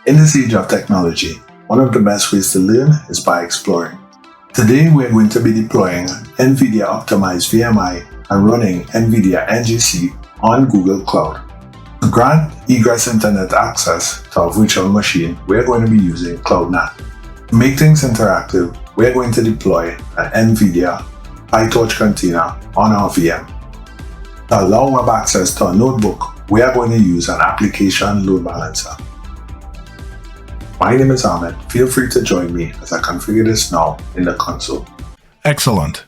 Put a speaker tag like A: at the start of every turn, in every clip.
A: In this age of technology, one of the best ways to learn is by exploring. Today we are going to be deploying NVIDIA optimized VMI and running NVIDIA NGC on Google Cloud. To grant egress internet access to our virtual machine, we are going to be using CloudNAT. To make things interactive, we are going to deploy an NVIDIA PyTorch container on our VM. To allow web access to our notebook, we are going to use an application load balancer. My name is Ammett. Feel free to join me as I configure this now in the console.
B: Excellent.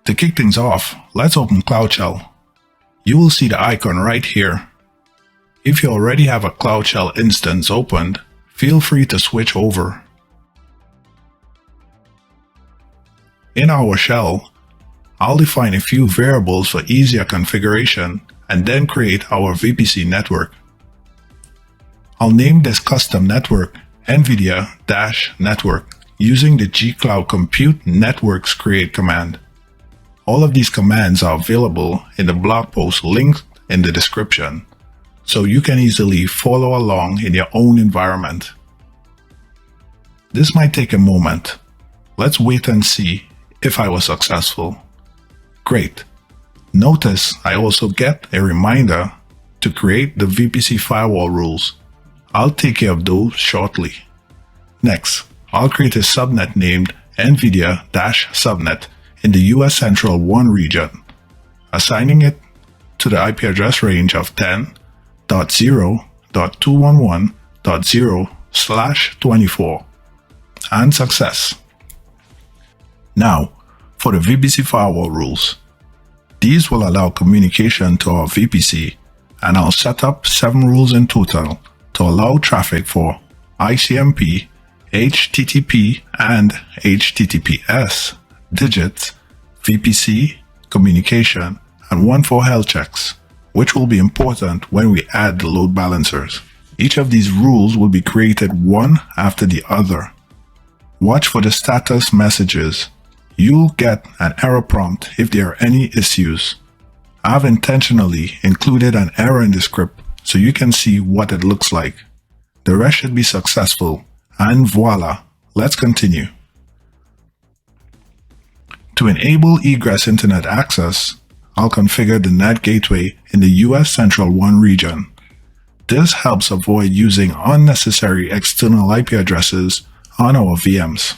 B: To kick things off, let's open Cloud Shell. You will see the icon right here. If you already have a Cloud Shell instance opened, feel free to switch over. In our shell, I'll define a few variables for easier configuration and then create our VPC network. I'll name this custom network NVIDIA-network using the gcloud compute networks create command. All of these commands are available in the blog post linked in the description, so you can easily follow along in your own environment. This might take a moment. Let's wait and see if I was successful. Great. Notice I also get a reminder to create the VPC firewall rules. I'll take care of those shortly. Next, I'll create a subnet named NVIDIA-subnet in the US Central 1 region, assigning it to the IP address range of 10.0.211.0/24, and success. Now, for the VPC firewall rules. These will allow communication to our VPC, and I'll set up 7 rules in total to allow traffic for ICMP, HTTP, and HTTPS, digits, VPC, communication, and 1 for health checks, which will be important when we add the load balancers. Each of these rules will be created one after the other. Watch for the status messages. You'll get an error prompt if there are any issues. I've intentionally included an error in the script so you can see what it looks like. The rest should be successful, and voila, let's continue. To enable egress internet access, I'll configure the NAT gateway in the US Central 1 region. This helps avoid using unnecessary external IP addresses on our VMs.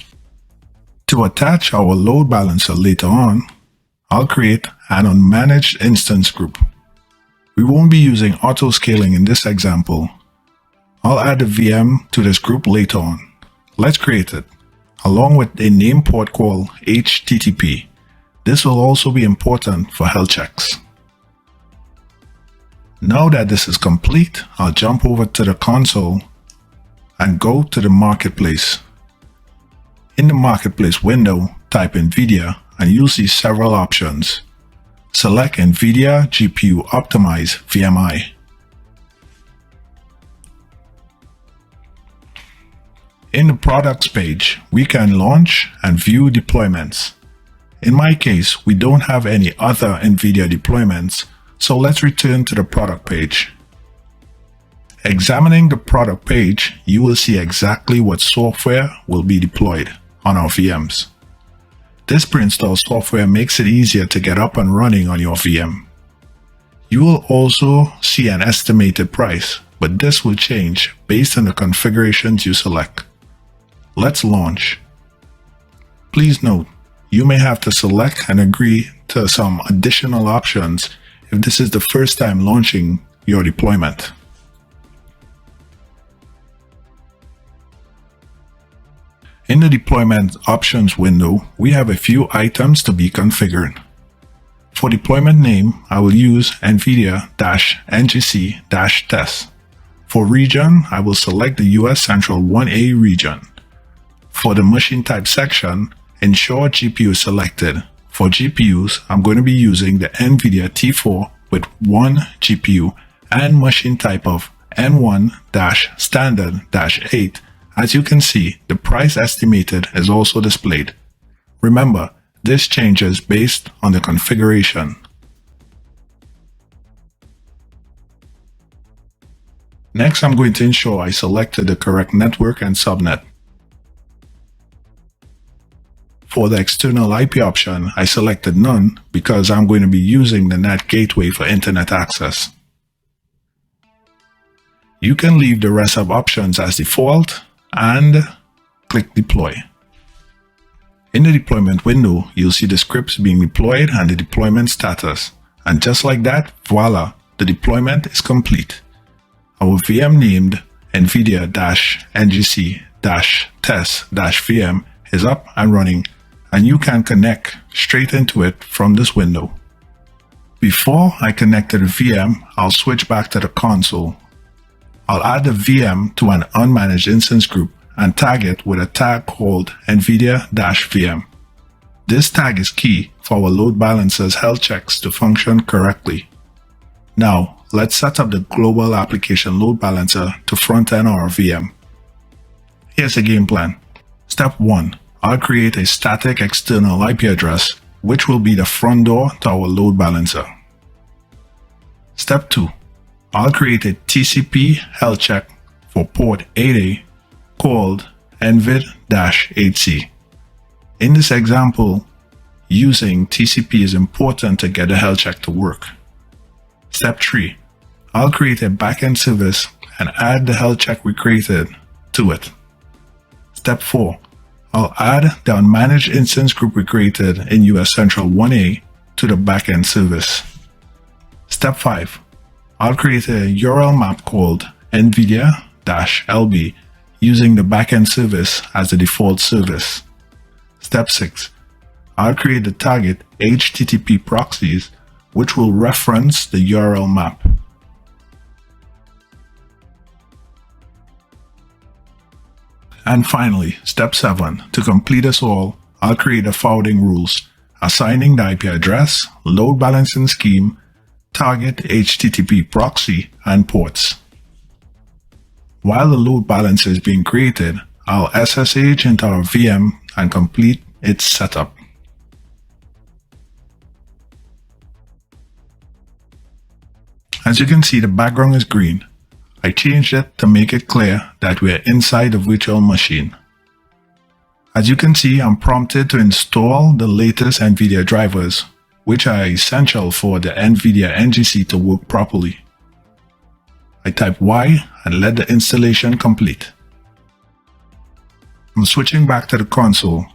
B: To attach our load balancer later on, I'll create an unmanaged instance group. We won't be using auto-scaling in this example. I'll add a VM to this group later on. Let's create it, along with a name port called HTTP. This will also be important for health checks. Now that this is complete, I'll jump over to the console and go to the marketplace. In the marketplace window, type NVIDIA and you'll see several options. Select NVIDIA GPU Optimized VMI. In the products page, we can launch and view deployments. In my case, we don't have any other NVIDIA deployments, so let's return to the product page. Examining the product page, you will see exactly what software will be deployed on our VMs. This pre-installed software makes it easier to get up and running on your VM. You will also see an estimated price, but this will change based on the configurations you select. Let's launch. Please note, you may have to select and agree to some additional options if this is the first time launching your deployment. In the deployment options window, we have a few items to be configured. For deployment name, I will use NVIDIA-NGC-test. For region, I will select the US Central 1A region. For the machine type section, ensure GPU is selected. For GPUs, I'm going to be using the NVIDIA T4 with 1 GPU and machine type of N1-standard-8. As you can see, the price estimated is also displayed. Remember, this changes based on the configuration. Next, I'm going to ensure I selected the correct network and subnet. For the external IP option, I selected none because I'm going to be using the NAT gateway for internet access. You can leave the rest of options as default and click deploy. In the deployment window, you'll see the scripts being deployed and the deployment status. And just like that, voila, the deployment is complete. Our VM named NVIDIA NGC test-VM is up and running, and you can connect straight into it from this window. Before I connect to the VM, I'll switch back to the console. I'll add the VM to an unmanaged instance group and tag it with a tag called NVIDIA-VM. This tag is key for our load balancer's health checks to function correctly. Now, let's set up the global application load balancer to front-end our VM. Here's the game plan. Step 1. I'll create a static external IP address, which will be the front door to our load balancer. Step 2. I'll create a TCP health check for port 8A called NVID-8C. In this example, using TCP is important to get the health check to work. Step 3. I'll create a backend service and add the health check we created to it. Step 4. I'll add the unmanaged instance group we created in US Central 1A to the backend service. Step 5. I'll create a URL map called NVIDIA-LB using the backend service as the default service. Step 6. I'll create the target HTTP proxies which will reference the URL map. And finally, step 7. To complete us all, I'll create the forwarding rules, assigning the IP address, load balancing scheme, target HTTP proxy, and ports. While the load balancer is being created, I'll SSH into our VM and complete its setup. As you can see, the background is green. I changed it to make it clear that we are inside the virtual machine. As you can see, I'm prompted to install the latest NVIDIA drivers, which are essential for the NVIDIA NGC to work properly. I type Y and let the installation complete. I'm switching back to the console.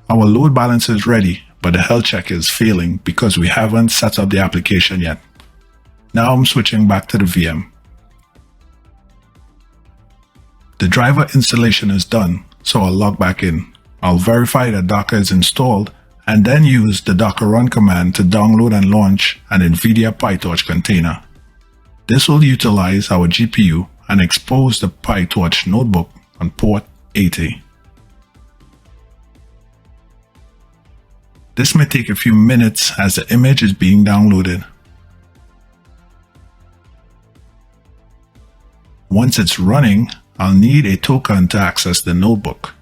B: Our load balancer is ready, but the health check is failing because we haven't set up the application yet. Now I'm switching back to the VM. The driver installation is done, so I'll log back in. I'll verify that Docker is installed and then use the docker run command to download and launch an NVIDIA PyTorch container. This will utilize our GPU and expose the PyTorch notebook on port 80. This may take a few minutes as the image is being downloaded. Once it's running, I'll need a token to access the notebook.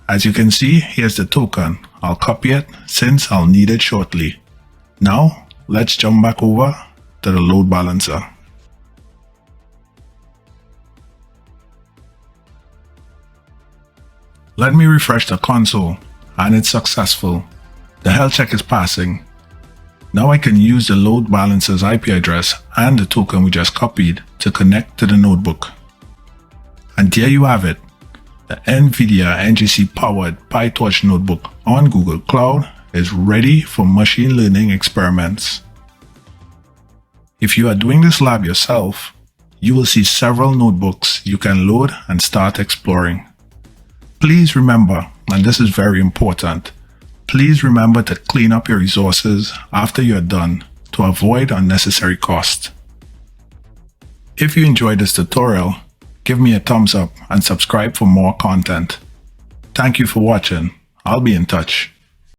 B: As you can see, here's the token. I'll copy it since I'll need it shortly. Now, let's jump back over to the load balancer. Let me refresh the console, and it's successful. The health check is passing. Now I can use the load balancer's IP address and the token we just copied to connect to the notebook. And there you have it. The NVIDIA NGC powered PyTorch notebook on Google Cloud is ready for machine learning experiments. If you are doing this lab yourself, you will see several notebooks you can load and start exploring. Please remember, and this is very important, please remember to clean up your resources after you are done to avoid unnecessary cost. If you enjoyed this tutorial, give me a thumbs up and subscribe for more content. Thank you for watching. I'll be in touch.